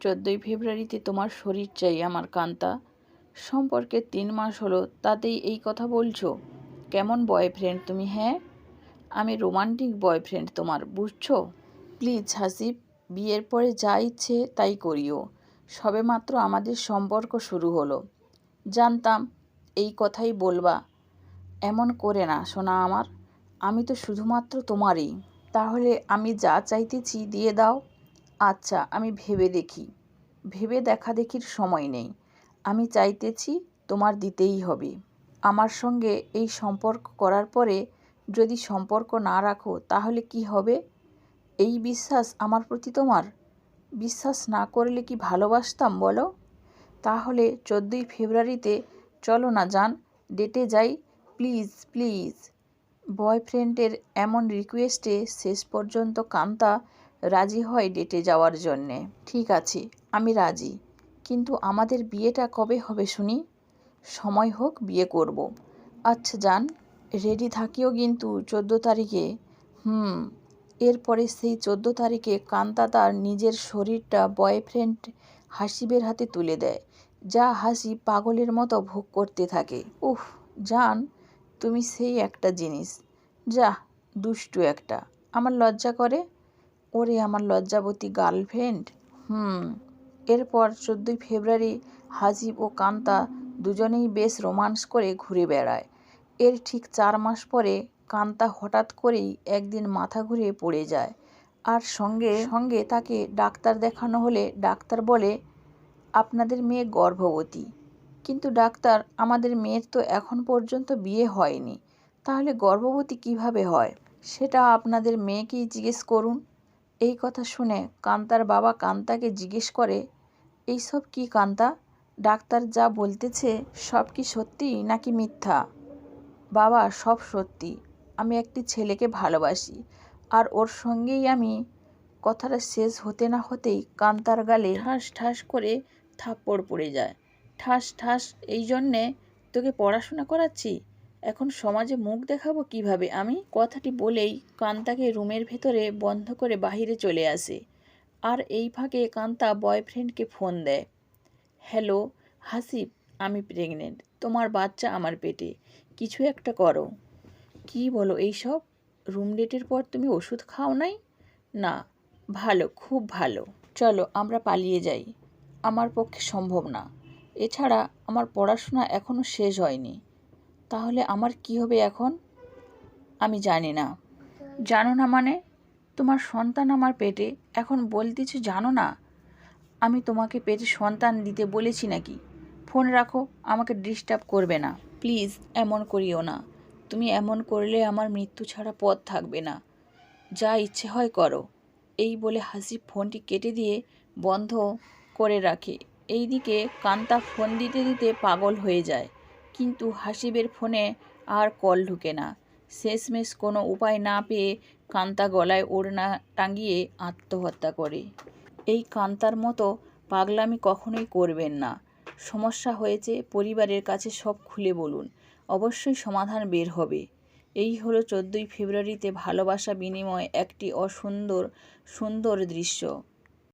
14ই ফেব্রুয়ারিতে তোমার শরীর চাই আমার কান্তা। সম্পর্কে 3 মাস হলো, তাতেই এই কথা বলছো? কেমন বয়ফ্রেন্ড তুমি? হ্যাঁ, আমি রোমান্টিক বয়ফ্রেন্ড তোমার, বুঝছো? প্লিজ হাসিব, বিয়ের পরে যা ইচ্ছে তাই করিও। সবেমাত্র আমাদের সম্পর্ক শুরু হলো। জানতাম এই কথাই বলবা। এমন করে না সোনা আমার, আমি তো শুধুমাত্র তোমারই। তাহলে আমি যা চাইতেছি দিয়ে দাও। আচ্ছা, আমি ভেবে দেখি। ভেবে দেখাদেখির সময় নেই। আমি চাইতেছি, তোমার দিতেই হবে। আমার সঙ্গে এই সম্পর্ক করার পরে যদি সম্পর্ক না রাখো তাহলে কি হবে? এই বিশ্বাস আমার প্রতি তোমার? বিশ্বাস না করলে কি ভালোবাসতাম বলো? তাহলে 14ই ফেব্রুয়ারিতে চলো না জান, ডেটে যাই। Please please. বয়ফ্রেন্ডের এমন রিকোয়েস্টে শেষ পর্যন্ত কান্তা রাজি হয় ডেটে যাওয়ার জন্যে। ঠিক আছে, আমি রাজি, কিন্তু আমাদের বিয়েটা কবে হবে শুনি? সময় হোক, বিয়ে করব। আচ্ছা জান, রেডি থাকিও কিন্তু 14 তারিখে। এরপরে সেই 14 তারিখে কান্তা তার নিজের শরীরটা বয়ফ্রেন্ড হাসিবের হাতে তুলে দেয়, যা হাসিব পাগলের মতো ভোগ করতে থাকে। উফ জান, তুমি সেই একটা জিনিস। যা, দুষ্টু একটা। আমার লজ্জা করে। ওরে আমার লজ্জাবতী গার্লফ্রেন্ড। এরপর 14ই ফেব্রুয়ারি হাসিব ও কান্তা দুজনেই বেশ রোমান্স করে ঘুরে বেড়ায়। এর ঠিক 4 মাস পরে কান্তা হঠাৎ করেই একদিন মাথা ঘুরে পড়ে যায়, আর সঙ্গে সঙ্গে তাকে ডাক্তার দেখানো হলে ডাক্তার বলে, আপনাদের মেয়ে গর্ভবতী। কিন্তু ডাক্তার, আমাদের মেয়ের তো এখন পর্যন্ত বিয়ে হয়নি, তাহলে গর্ভবতী কিভাবে হয়? সেটা আপনাদের মেয়েকেই জিজ্ঞেস করুন। এই কথা শুনে কান্তার বাবা কান্তাকে জিজ্ঞেস করে, এইসব কি কান্তা? ডাক্তার যা বলতেছে সব কি সত্যি নাকি মিথ্যা? বাবা, সব সত্যি। আমি একটি ছেলেকে ভালোবাসি, আর ওর সঙ্গেই আমি। কথাটা শেষ হতে না হতেই কান্তার গালে ঠাস ঠাস করে থাপ্পড় পড়ে যায়। ঠাস ঠাস এই জন্যে তোকে পড়াশোনা করাচ্ছি, এখন সমাজে মুখ দেখাবো কিভাবে আমি? কথাটি বলেই কান্তাকে রুমের ভেতরে বন্ধ করে বাহিরে চলে আসে। আর এই ফাঁকে কান্তা বয়ফ্রেন্ডকে ফোন দেয়। হ্যালো হাসিব, আমি প্রেগনেন্ট, তোমার বাচ্চা আমার পেটে, কিছু একটা করো। কি বলো এইসব? রুম ডেটের পর তুমি ওষুধ খাও নাই? না। ভালো, খুব ভালো। চলো আমরা পালিয়ে যাই। আমার পক্ষে সম্ভব না। এছাড়া আমার পড়াশোনা এখনো শেষ হয়নি। তাহলে আমার কি হবে এখন? আমি জানি না। জানো না মানে? তোমার সন্তান আমার পেটে, এখন বলতেছো জানো না? আমি তোমাকে পেটে সন্তান দিতে বলেছি নাকি? ফোন রাখো, আমাকে ডিস্টার্ব করবে না। প্লিজ এমন করিও না। তুমি এমন করলে আমার মৃত্যু ছাড়া পথ থাকবে না। যা ইচ্ছে হয় করো। এই বলে হাসিব ফোনটি কেটে দিয়ে বন্ধ করে রাখে। এইদিকে কান্তা ফোন দিতে দিতে পাগল হয়ে যায়, কিন্তু হাসিবের ফোনে আর কল ঢুকে না। শেষমেশ কোনো উপায় না পেয়ে কান্তা গলায় ওড়না টাঙিয়ে আত্মহত্যা করে। এই কান্তার মতো পাগলামি কখনোই করবেন না। সমস্যা হয়েছে, পরিবারের কাছে সব খুলে বলুন, অবশ্যই সমাধান বের হবে। এই হলো 14ই ফেব্রুয়ারিতে ভালোবাসা বিনিময় একটি সুন্দর দৃশ্য।